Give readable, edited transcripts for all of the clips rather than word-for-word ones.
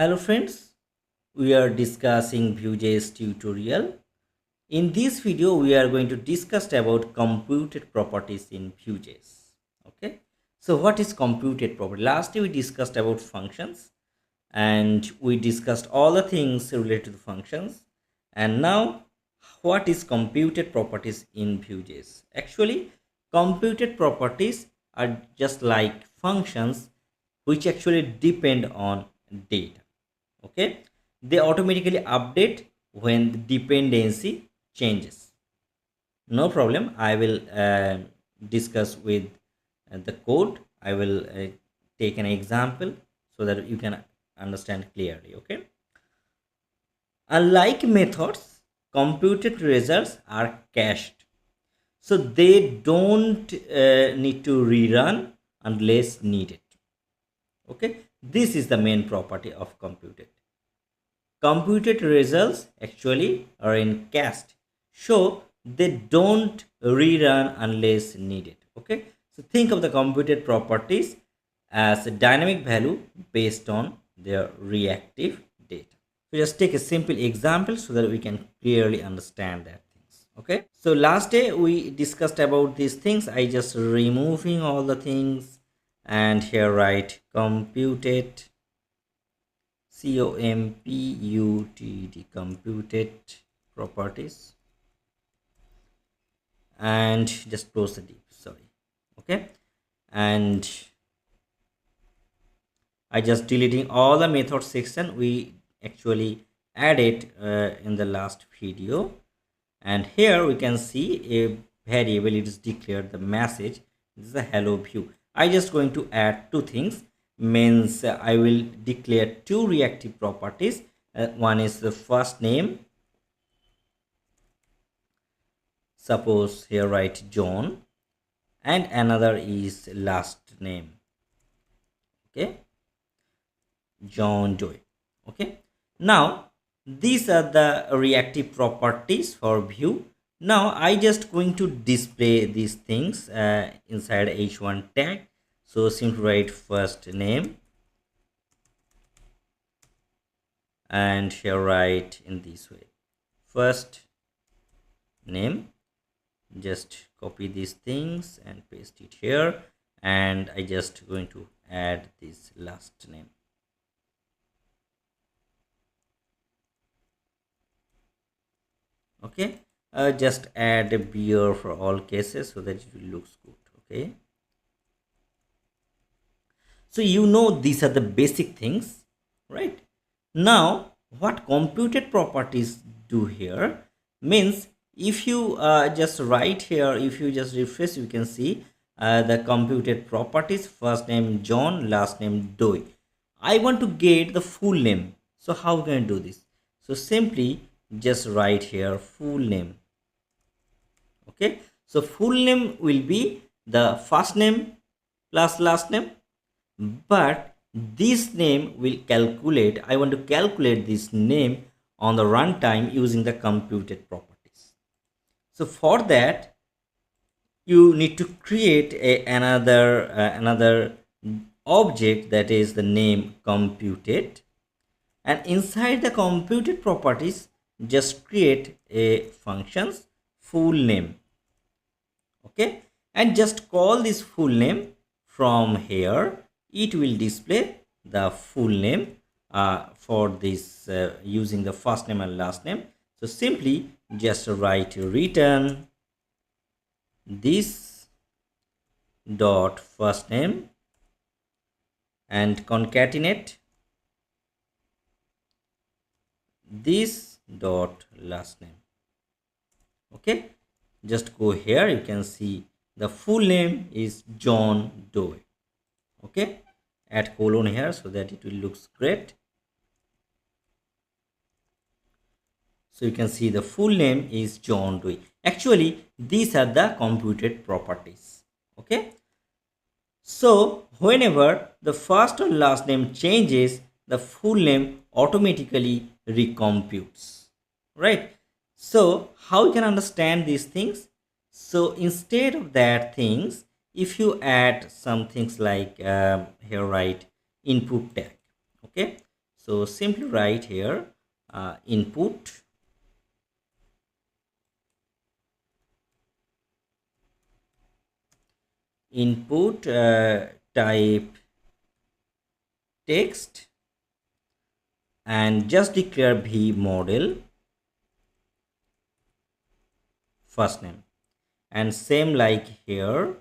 Hello friends, we are discussing Vue.js tutorial. In this video, we are going to discuss about computed properties in Vue.js. Okay, so what is computed property? Last we discussed about functions and we discussed all the things related to the functions. And now, what is computed properties in Vue.js? Actually, computed properties are just like functions which actually depend on data. Okay, they automatically update when the dependency changes. No problem, I will discuss with the code. I will take an example so that you can understand clearly. Okay, unlike methods, computed results are cached, so they don't need to rerun unless needed. Okay, this is the main property of computed results actually are in cached, so they don't rerun unless needed. Okay, so think of the computed properties as a dynamic value based on their reactive data. So just take a simple example so that we can clearly understand that things. Okay, so last day we discussed about these things. I just removing all the things and here write computed computed properties and just close the div. Sorry. Okay, and I just deleting all the method section we actually added in the last video. And here we can see a variable, it is declared the message. This is a hello Vue. I just going to add two things, means I will declare two reactive properties. One is the first name, suppose here write John, and another is last name. Okay, John Doe. Okay, now these are the reactive properties for Vue. Now I just going to display these things inside h1 tag. So simply write first name and here write in this way first name. Just copy these things and paste it here, and I just going to add this last name. Okay, just add a beer for all cases so that it looks good. Okay, so you know these are the basic things, right? Now what computed properties do here means, if you just write here, if you just refresh, you can see the computed properties, first name John, last name Doe. I want to get the full name, so how can I do this? So simply just write here full name. Okay, so full name will be the first name plus last name, but this name will calculate, I want to calculate this name on the runtime using the computed properties. So for that you need to create another object, that is the name computed, and inside the computed properties just create a functions full name. Okay, and just call this full name. From here it will display the full name for this using the first name and last name. So simply just write return this dot first name and concatenate this dot last name. Okay, just go here, you can see the full name is John Doe. Okay, add colon here so that it will looks great. So you can see the full name is John Doe. Actually these are the computed properties. Okay, so whenever the first or last name changes, the full name automatically recomputes, right? So how you can understand these things? So instead of that things, if you add some things like here write input tag. Okay, So simply write here input type text and just declare v model first name, and same like here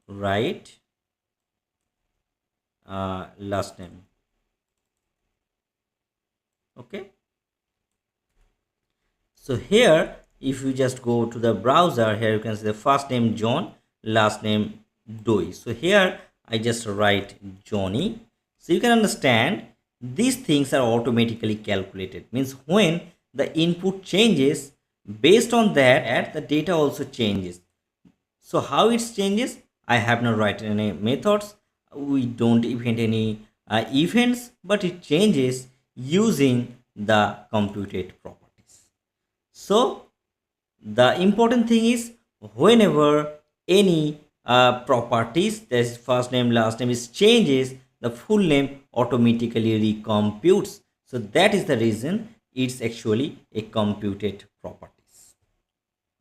write last name. Okay, so here if you just go to the browser, here you can see the first name John, last name Doi. So here I just write Johnny. So you can understand these things are automatically calculated, means when the input changes, based on that the data also changes. So how it changes, I have not written any methods, we don't event any events, but it changes using the computed properties. So the important thing is, whenever any properties, that is first name last name, is changes, the full name automatically recomputes. So that is the reason it's actually a computed properties.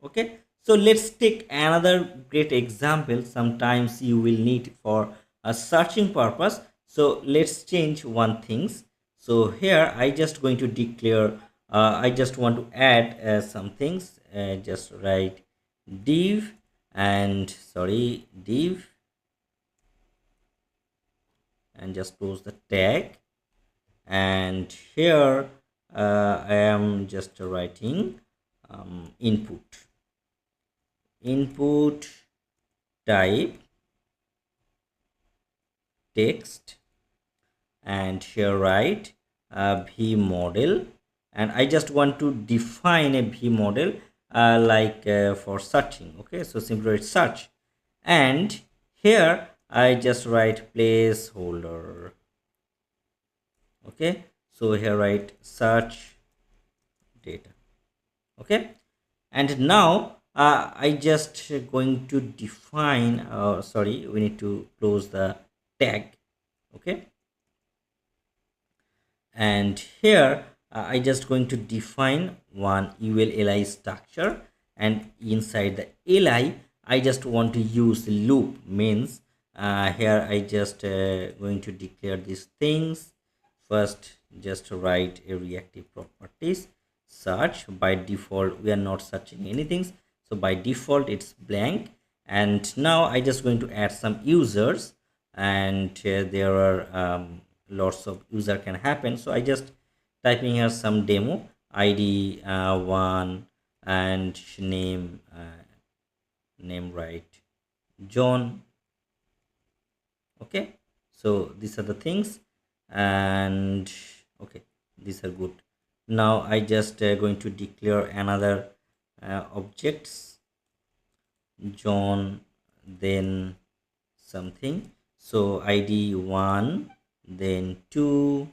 Okay, so let's take another great example. Sometimes you will need for a searching purpose. So let's change one things. So here I just going to declare I just want to add some things. Just write div div and just close the tag, and here I am just writing input type text, and here write v model, and I just want to define a v model for searching. Okay, so simply write search, and here I just write placeholder. Okay, so here write search data. Okay, and now I just going to define sorry, we need to close the tag. Okay, and here I just going to define one ul-li structure, and inside the li I just want to use loop, means here I just going to declare these things. First just write a reactive properties search. By default we are not searching anything, so by default it's blank. And now I just going to add some users, and there are lots of user can happen, so I just typing here some demo id 1 and name right John. Okay, so these are the things, and okay, these are good. Now I just going to declare another objects John, then something, so id 1, then 2,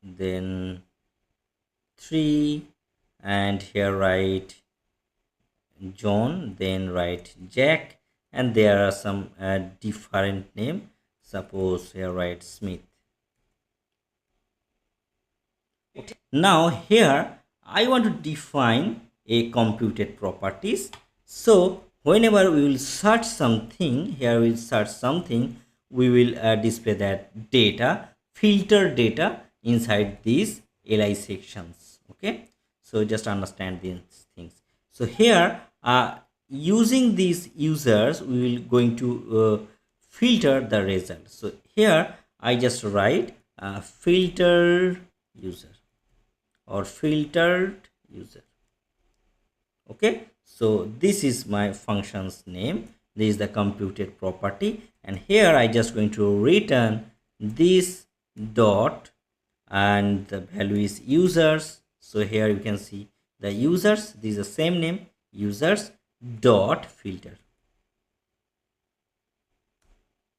then 3, and here write John, then write Jack, and there are some different name, suppose here write Smith. Okay. Now here I want to define a computed properties. So whenever we will search something, here we will search something, we will display that data, filter data inside these li sections. Okay, so just understand these things. So here using these users we will going to filter the result. So here I just write filter user or filtered user. Okay, so this is my function's name, this is the computed property, and here I just going to return this dot, and the value is users. So here you can see the users, this is the same name, users dot filter.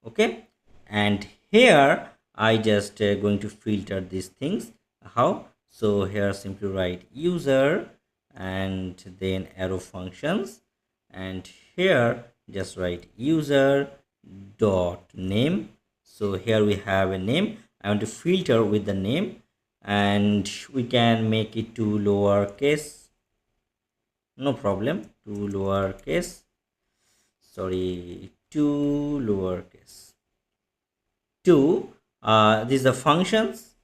Okay, and here I just going to filter these things. How? So here simply write user and then arrow functions, and here just write user dot name. So here we have a name, I want to filter with the name, and we can make it to lowercase, no problem, to lowercase, sorry, to lowercase, to these are functions,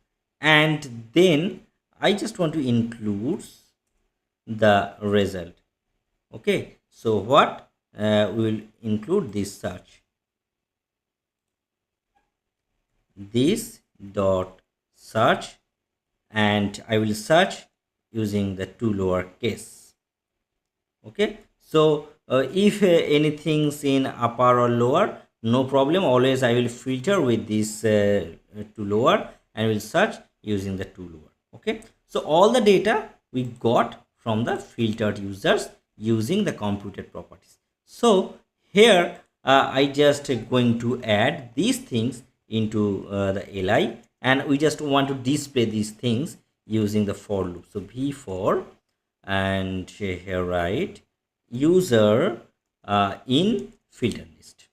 and then I just want to include the result. Okay, so what we will include this search, this dot search, and I will search using the two lowercase. Okay, so if anything's in upper or lower, no problem, always I will filter with this to lower and will search using the to lower. Okay, so all the data we got from the filtered users using the computed properties. So here I just going to add these things into the li, and we just want to display these things using the for loop. So v for, and here write user in filtered list,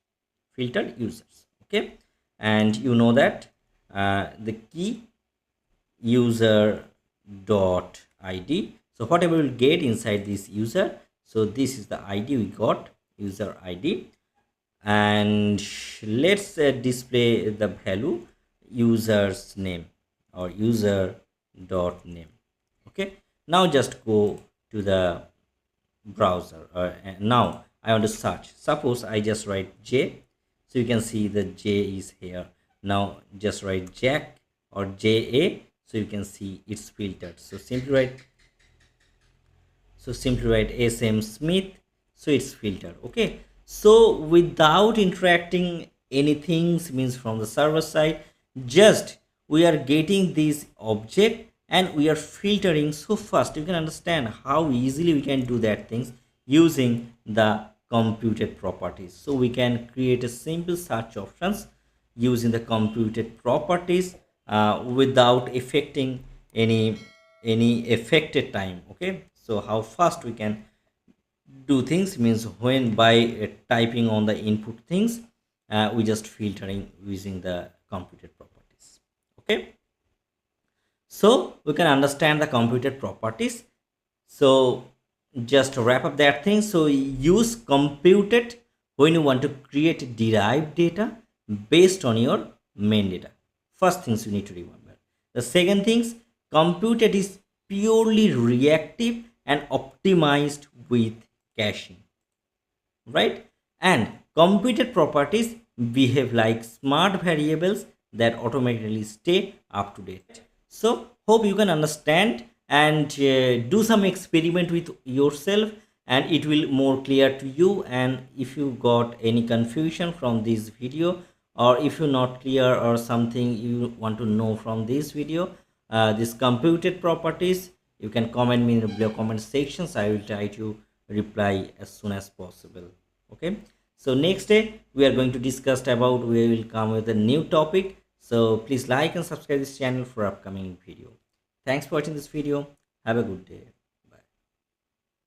filtered users. Okay, and you know that the key user dot id. So whatever we'll get inside this user, so this is the id we got, user id, and let's display the value user's name or user dot name. Okay, now just go to the browser, now I want to search. Suppose I just write j, so you can see the j is here. Now just write jack or ja, so you can see it's filtered. So simply write sm smith, so it's filtered. Okay, so without interacting anything, means from the server side, just we are getting this object and we are filtering so fast. You can understand how easily we can do that things using the computed properties. So we can create a simple search options using the computed properties without affecting any affected time. Okay, so how fast we can do things means when by typing on the input things, we just filtering using the computed properties. Okay, so we can understand the computed properties. So just to wrap up that thing, so use computed when you want to create derived data based on your main data. First things you need to remember. The second things, computed is purely reactive and optimized with caching, right? And computed properties behave like smart variables that automatically stay up to date. So hope you can understand and do some experiment with yourself, and it will more clear to you. And if you got any confusion from this video, or if you're not clear or something you want to know from this video, this computed properties, you can comment me in the below comment sections. I will try to reply as soon as possible. Okay, so next day we are going to discuss about, we will come with a new topic. So please like and subscribe this channel for upcoming video. Thanks for watching this video. Have a good day.